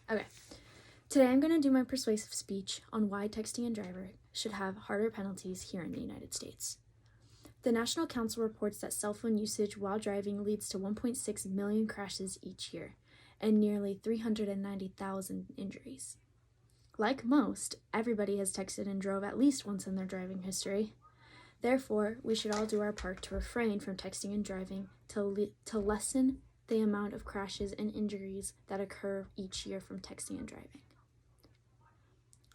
Okay, today I'm going to do my persuasive speech on why texting and driving should have harder penalties here in the United States. The National Council reports that cell phone usage while driving leads to 1.6 million crashes each year and nearly 390,000 injuries. Like most, everybody has texted and drove at least once in their driving history. Therefore, we should all do our part to refrain from texting and driving to lessen the amount of crashes and injuries that occur each year from texting and driving.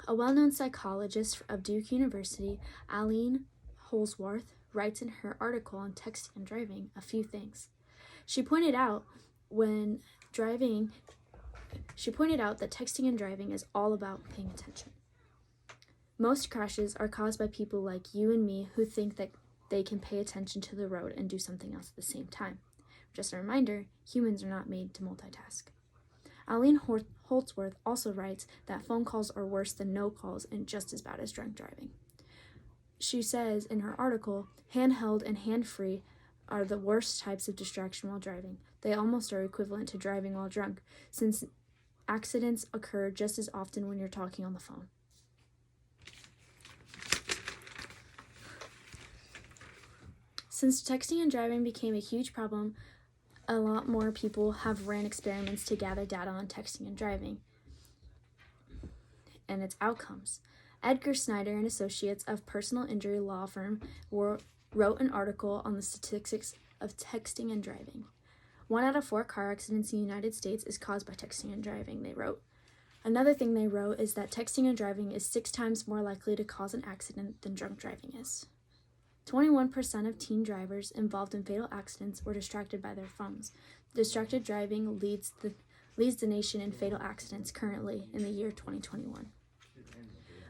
A well-known psychologist of Duke University, Aline Holsworth, writes in her article on texting and driving a few things. She pointed out that texting and driving is all about paying attention. Most crashes are caused by people like you and me who think that they can pay attention to the road and do something else at the same time. Just a reminder, humans are not made to multitask. Aline Holsworth also writes that phone calls are worse than no calls and just as bad as drunk driving. She says in her article, handheld and hand-free are the worst types of distraction while driving. They almost are equivalent to driving while drunk, since accidents occur just as often when you're talking on the phone. Since texting and driving became a huge problem, a lot more people have ran experiments to gather data on texting and driving and its outcomes. Edgar Snyder and Associates of personal injury law firm wrote an article on the statistics of texting and driving. 1 out of 4 car accidents in the United States is caused by texting and driving, they wrote. Another thing they wrote is that texting and driving is 6 times more likely to cause an accident than drunk driving is. 21% of teen drivers involved in fatal accidents were distracted by their phones. Distracted driving leads the nation in fatal accidents currently in the year 2021.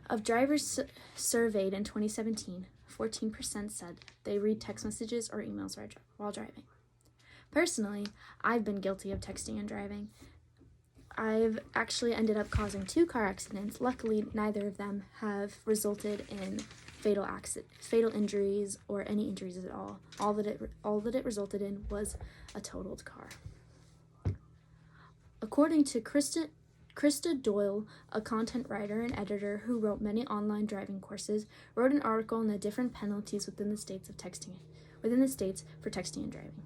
Of drivers surveyed in 2017, 14% said they read text messages or emails while driving. Personally, I've been guilty of texting and driving. I've actually ended up causing 2 car accidents. Luckily, neither of them have resulted in fatal injuries or any injuries at all. All that it resulted in was a totaled car. According to Krista Doyle, a content writer and editor who wrote many online driving courses, wrote an article on the different penalties within the states for texting and driving.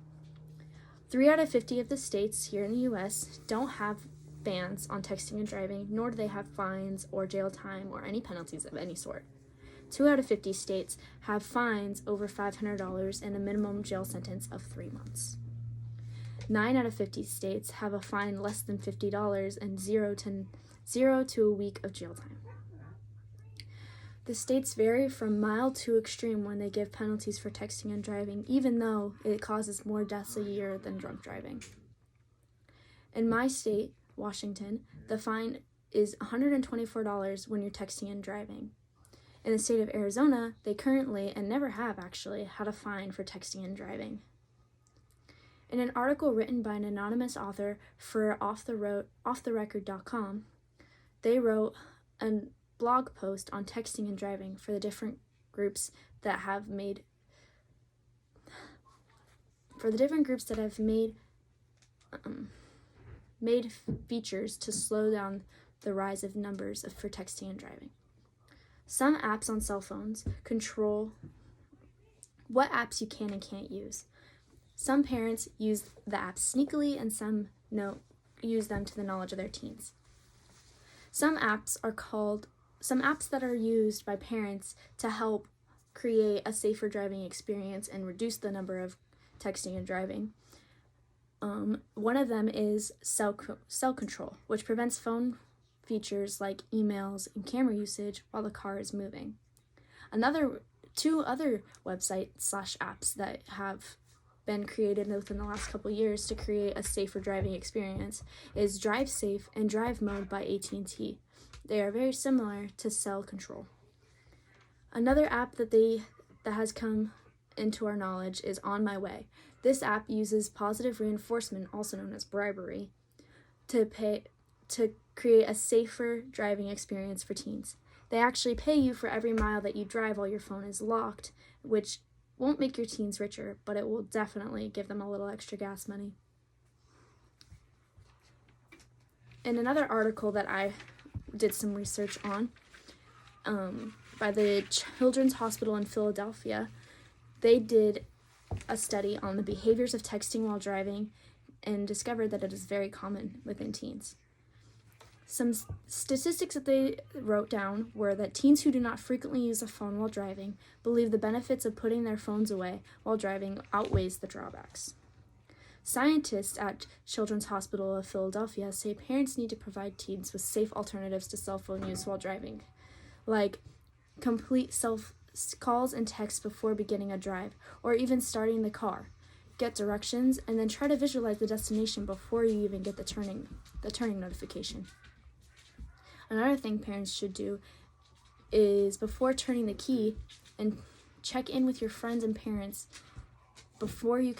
3 out of 50 of the states here in the U.S. don't have bans on texting and driving, nor do they have fines or jail time or any penalties of any sort. 2 out of 50 states have fines over $500 and a minimum jail sentence of 3 months. 9 out of 50 states have a fine less than $50 and 0 to a week of jail time. The states vary from mild to extreme when they give penalties for texting and driving, even though it causes more deaths a year than drunk driving. In my state, Washington, the fine is $124 when you're texting and driving. In the state of Arizona, they currently, and never have actually, had a fine for texting and driving. In an article written by an anonymous author for offtherecord.com, they wrote a blog post on texting and driving for the different groups that have made features to slow down the rise of numbers for texting and driving. Some apps on cell phones control what apps you can and can't use. Some parents use the apps sneakily and some use them to the knowledge of their teens. Some apps that are used by parents to help create a safer driving experience and reduce the number of texting and driving. One of them is cell control, which prevents phone features like emails and camera usage while the car is moving. 2 other websites/apps that have been created within the last couple years to create a safer driving experience is Drive Safe and Drive Mode by AT&T. They are very similar to cell control. Another app that has come into our knowledge is On My Way. This app uses positive reinforcement, also known as bribery, to create a safer driving experience for teens. They actually pay you for every mile that you drive while your phone is locked, which won't make your teens richer, but it will definitely give them a little extra gas money. in another article that I did some research on, by the Children's Hospital in Philadelphia, they did a study on the behaviors of texting while driving and discovered that it is very common within teens. Some statistics that they wrote down were that teens who do not frequently use a phone while driving believe the benefits of putting their phones away while driving outweighs the drawbacks. Scientists at Children's Hospital of Philadelphia say parents need to provide teens with safe alternatives to cell phone use while driving, like complete self calls and texts before beginning a drive, or even starting the car. Get directions, and then try to visualize the destination before you even get the turning notification. Another thing parents should do is before turning the key and check in with your friends and parents before you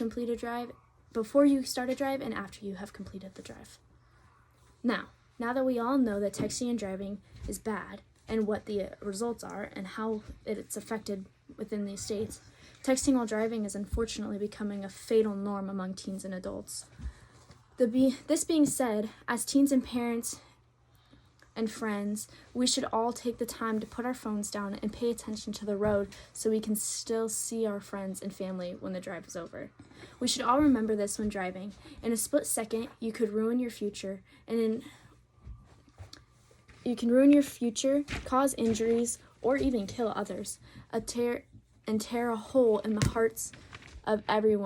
start a drive and after you have completed the drive. Now that we all know that texting and driving is bad and what the results are and how it's affected within these states, texting while driving is unfortunately becoming a fatal norm among teens and adults. This being said, as teens and parents and friends, we should all take the time to put our phones down and pay attention to the road so we can still see our friends and family when the drive is over. We should all remember this when driving. In a split second, you could ruin your future, cause injuries, or even kill others, tear a hole in the hearts of everyone